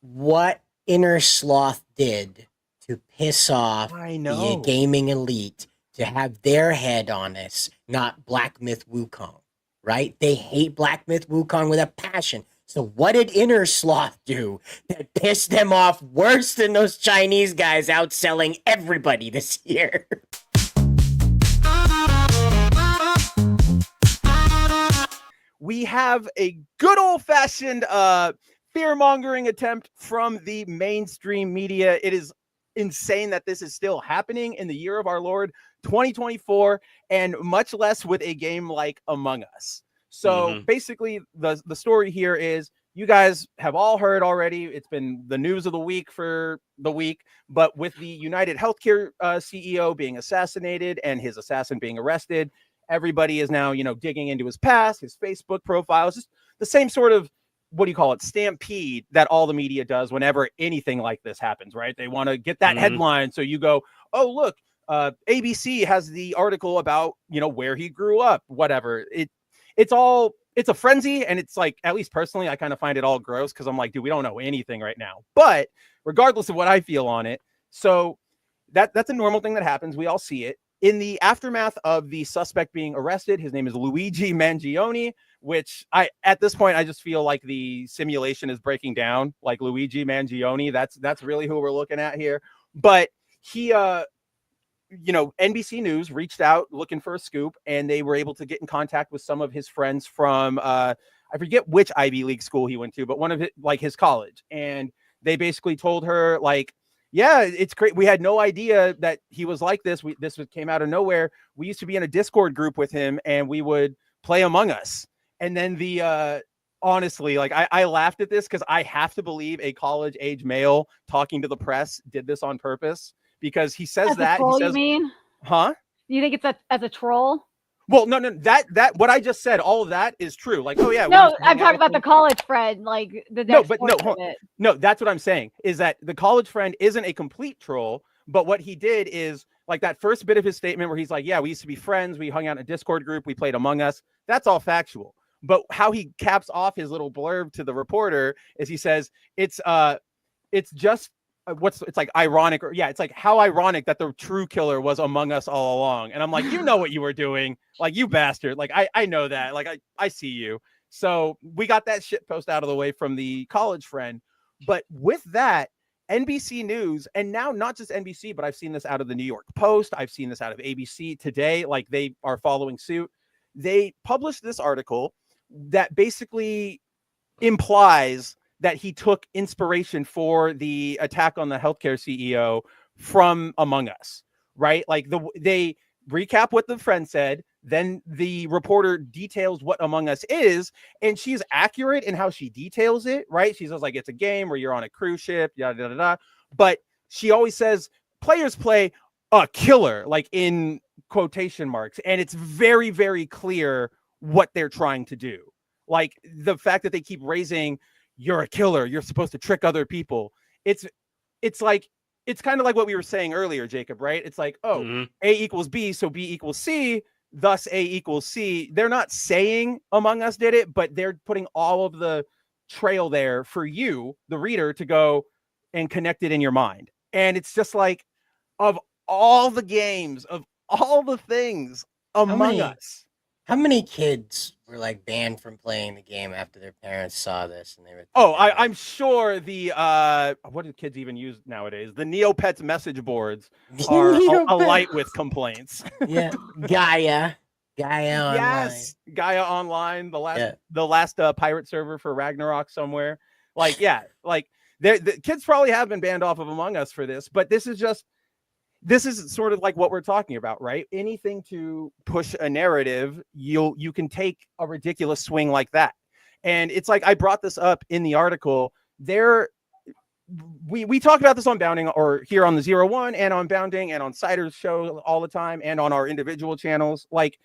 what inner sloth did to piss off I the know. gaming elite to have their head on us, not Black Myth Wukong, right? They hate Black Myth Wukong with a passion. So what did inner sloth do that pissed them off worse than those Chinese guys outselling everybody this year? We have a good old-fashioned fear-mongering attempt from the mainstream media. It is insane that this is still happening in the year of our Lord 2024, and much less with a game like Among Us. So basically, the story here is you guys have all heard already. It's been the news of the week for the week, but with the UnitedHealthcare CEO being assassinated and his assassin being arrested, everybody is now, digging into his past, his Facebook profiles, just the same sort of, what do you call it, stampede that all the media does whenever anything like this happens, right? They want to get that headline. So you go, oh, look, ABC has the article about, where he grew up, whatever. It's a frenzy. And it's like, at least personally, I kind of find it all gross because I'm like, dude, we don't know anything right now. But regardless of what I feel on it, so that's a normal thing that happens. We all see it. In the aftermath of the suspect being arrested, his name is Luigi Mangione, which at this point, I just feel like the simulation is breaking down, like Luigi Mangione. That's really who we're looking at here. But he, NBC News reached out looking for a scoop, and they were able to get in contact with some of his friends from, I forget which Ivy League school he went to, but one of it, like his college. And they basically told her, like, yeah, it's great. We had no idea that he was like this. This came out of nowhere. We used to be in a Discord group with him, and we would play Among Us. And then honestly, like I laughed at this because I have to believe a college age male talking to the press did this on purpose, because he says As a troll, he says, you mean? huh? You think it's as a troll? Well, no, that what I just said, all of that is true. Like, oh yeah, no, I'm talking about the college friend, like the next no, that's what I'm saying, is that the college friend isn't a complete troll, but what he did is, like, that first bit of his statement where he's like, yeah, we used to be friends, we hung out in a Discord group, we played Among Us, that's all factual. But how he caps off his little blurb to the reporter is he says, it's just it's like ironic, or it's like how ironic that the true killer was Among Us all along. And I'm like, you know what you were doing, like, you bastard. Like, I know that, like, I see you. So we got that shit post out of the way from the college friend. But with that, NBC News, and now not just NBC, but I've seen this out of the New York Post, I've seen this out of ABC Today, like, they are following suit. They published this article that basically implies that he took inspiration for the attack on the healthcare CEO from Among Us, right? Like, they recap what the friend said, then the reporter details what Among Us is, and she's accurate in how she details it, right? She says, like, it's a game where you're on a cruise ship, yada, yada, yada. But she always says players play a killer, like, in quotation marks, and it's very, very clear what they're trying to do. Like, the fact that they keep raising, you're a killer, you're supposed to trick other people. It's like, it's kind of like what we were saying earlier, Jacob, right? It's like, A equals B, so B equals C, thus A equals C. They're not saying Among Us did it, but they're putting all of the trail there for you, the reader, to go and connect it in your mind. And it's just like, of all the games, of all the things, Among Us. How many kids were, like, banned from playing the game after their parents saw this and they were? I'm sure the what do kids even use nowadays? The Neopets message boards are alight with complaints. Yeah, Gaia Online. Yes, Gaia Online, the last pirate server for Ragnarok somewhere. Like, yeah, like the kids probably have been banned off of Among Us for this, but this is sort of like what we're talking about, right? Anything to push a narrative, you can take a ridiculous swing like that. And it's like, I brought this up in the article. We talk about this on Bounding, or here on the 01, and on Bounding, and on Cider's show all the time, and on our individual channels. Like,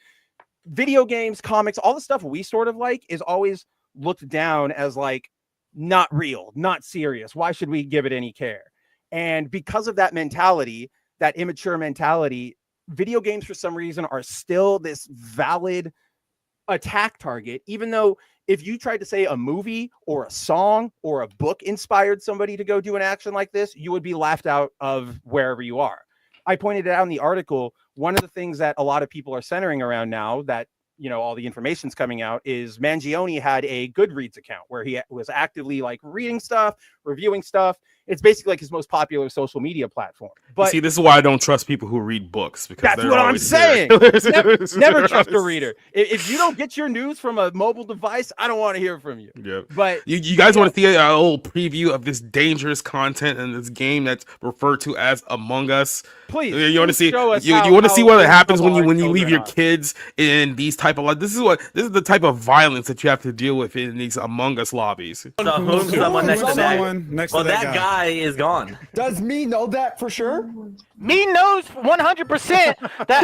video games, comics, all the stuff we sort of like is always looked down as, like, not real, not serious. Why should we give it any care? And because of that mentality, that immature mentality, video games for some reason are still this valid attack target, even though if you tried to say a movie or a song or a book inspired somebody to go do an action like this, you would be laughed out of wherever you are. I pointed it out in the article. One of the things that a lot of people are centering around now that, you know, all the information's coming out is Mangione had a Goodreads account where he was actively like reading stuff, reviewing stuff. It's basically like his most popular social media platform. But see, this is why I don't trust people who read books, because that's what I'm saying. Never trust a reader. If you don't get your news from a mobile device, I don't want to hear from you. Yeah. But you guys want to see a little preview of this dangerous content in this game that's referred to as Among Us? Please, you want to see? show us You how- want to see how what happens when you children leave your are. kids in these type of this is the type of violence that you have to deal with in these Among Us lobbies. So who's someone next to that? Well, that that guy is gone. Does me know that for sure? Me knows 100% that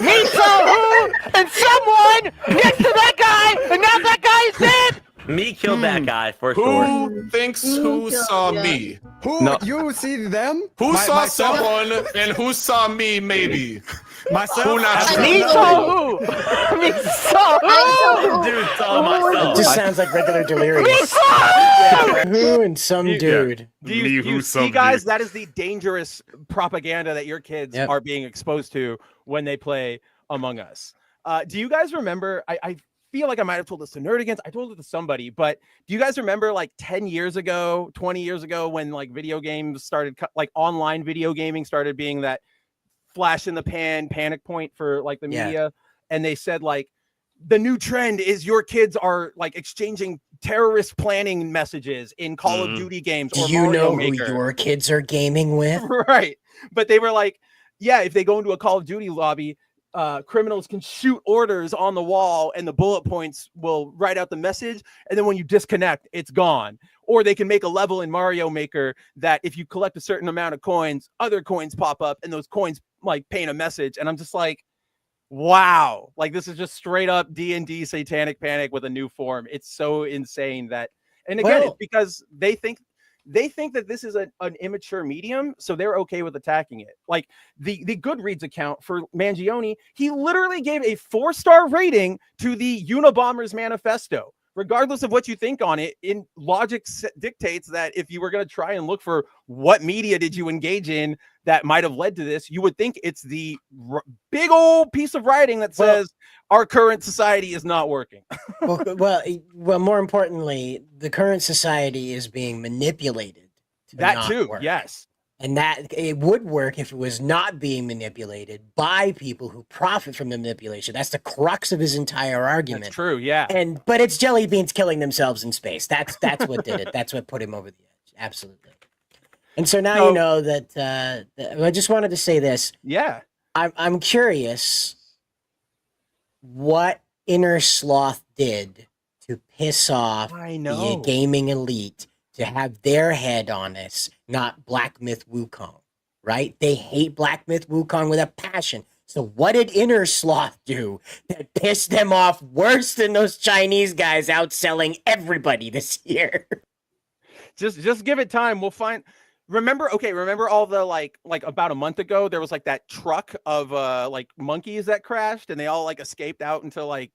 me saw who and someone next to that guy, and now that guy is dead. Me killed that guy for sure. Who thinks who saw me? Who No. you see them? Who saw myself? someone and who saw me? Maybe. Myself. Who not sure? Me saw who? Me saw who? Dude, saw It myself. just sounds like regular delirious. Me saw who? Who and some Yeah. dude. Do you, Me do you who see, some guys? dude. That is the dangerous propaganda that your kids Yep. are being exposed to when they play Among Us. Do you guys remember? I feel like I might have told this to Nerdigans. I told it to somebody, but do you guys remember like 10 years ago, 20 years ago, when like video games started, like online video gaming started being that flash in the pan panic point for like the Yeah. media, and they said like the new trend is your kids are like exchanging terrorist planning messages in Call of Duty games Do or you Mario know who Maker. your kids are gaming with? Right. But they were like, yeah, if they go into a Call of Duty lobby, criminals can shoot orders on the wall and the bullet points will write out the message. And then when you disconnect, it's gone. Or they can make a level in Mario Maker that if you collect a certain amount of coins, other coins pop up and those coins like paint a message. And I'm just like, wow, like this is just straight up D&D satanic panic with a new form. It's so insane that, and again, Well- it's because they think that this is an immature medium, so they're okay with attacking it. Like the Goodreads account for Mangione, he literally gave a 4-star rating to the Unabomber's Manifesto. Regardless of what you think on it, in logic dictates that if you were going to try and look for what media did you engage in that might have led to this, you would think it's the big old piece of writing that says our current society is not working. well, more importantly, the current society is being manipulated. To That not too, work. yes. And that it would work if it was not being manipulated by people who profit from the manipulation. That's the crux of his entire argument. That's true, yeah. But it's jelly beans killing themselves in space. That's what did it. That's what put him over the edge. Absolutely. And so now you know that. I just wanted to say this. Yeah. I'm curious what Inner Sloth did to piss off the gaming elite to have their head on us, not Black Myth Wukong, right? They hate Black Myth Wukong with a passion. So what did Inner Sloth do that pissed them off worse than those Chinese guys outselling everybody this year? Just give it time. We'll find. Remember all the like about a month ago, there was like that truck of like monkeys that crashed and they all like escaped out into like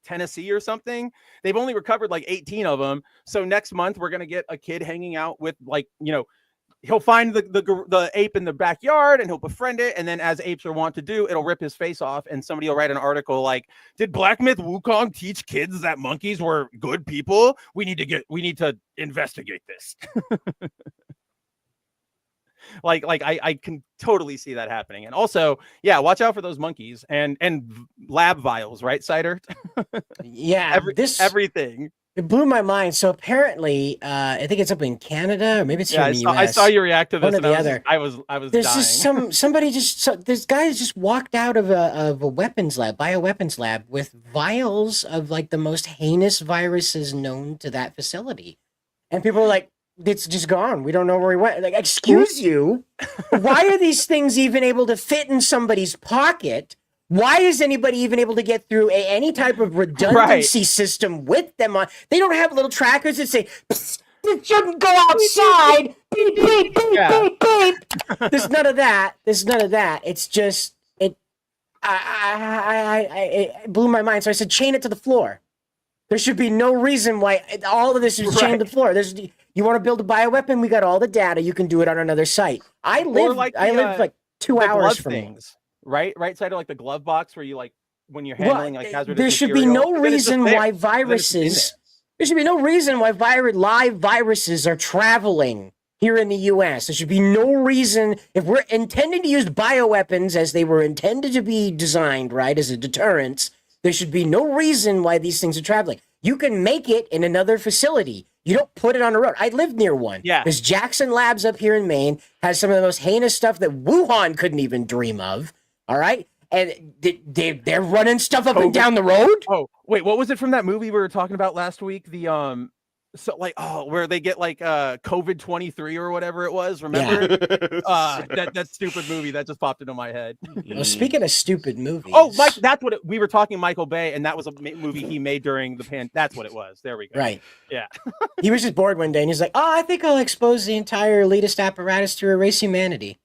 Tennessee or something. They've only recovered like 18 of them. So next month we're gonna get a kid hanging out with like, you know, he'll find the ape in the backyard and he'll befriend it, and then as apes are wont to do, it'll rip his face off and somebody will write an article like, did Black Myth Wukong teach kids that monkeys were good people? We need to investigate this. Like I can totally see that happening. And also, yeah, watch out for those monkeys and lab vials, right, Cider? Yeah, everything. It blew my mind. So apparently, I think it's up in Canada, or maybe it's here in the US. I saw you react to this. One or the other. I was There's dying. just this guy just walked out of a bioweapons lab with vials of like the most heinous viruses known to that facility, and people were like, it's just gone. We don't know where he went. Like, excuse you, why are these things even able to fit in somebody's pocket? Why is anybody even able to get through any type of redundancy system with them on? They don't have little trackers that say, you shouldn't go outside. Beep, beep, beep, beep, beep. There's none of that. It's just, it blew my mind. So I said, chain it to the floor. There should be no reason why all of this is chained to the floor. You want to build a bioweapon? We got all the data. You can do it on another site. I live like 2 hours from things, right side of like the glove box where you like when you're handling like hazardous there should be material, no reason why viruses. There should be no reason why live viruses are traveling here in the U.S. There should be no reason if we're intending to use bioweapons as they were intended to be designed, right, as a deterrence. There should be no reason why these things are traveling. You can make it in another facility. You don't put it on a road. I live near one. Yeah. There's Jackson Labs up here in Maine, has some of the most heinous stuff that Wuhan couldn't even dream of. All right. And they're running stuff up and down the road. Oh, wait, what was it from that movie we were talking about last week? The where they get like COVID-23 or whatever it was. Remember? That stupid movie that just popped into my head. Well, speaking of stupid movies. Oh, Mike, that's what we were talking Michael Bay, and that was a movie he made during the That's what it was. There we go. Right. Yeah. He was just bored one day and he's like, "Oh, I think I'll expose the entire elitist apparatus to erase humanity."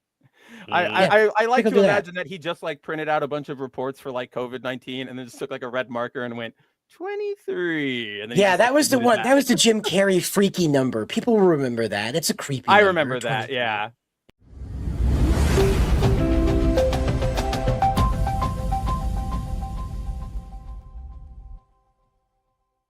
I like to imagine that he just like printed out a bunch of reports for like COVID-19 and then just took like a red marker and went 23. And then that was the one. That was the Jim Carrey freaky number. People will remember that. It's a creepy. I number, remember that. 23. Yeah.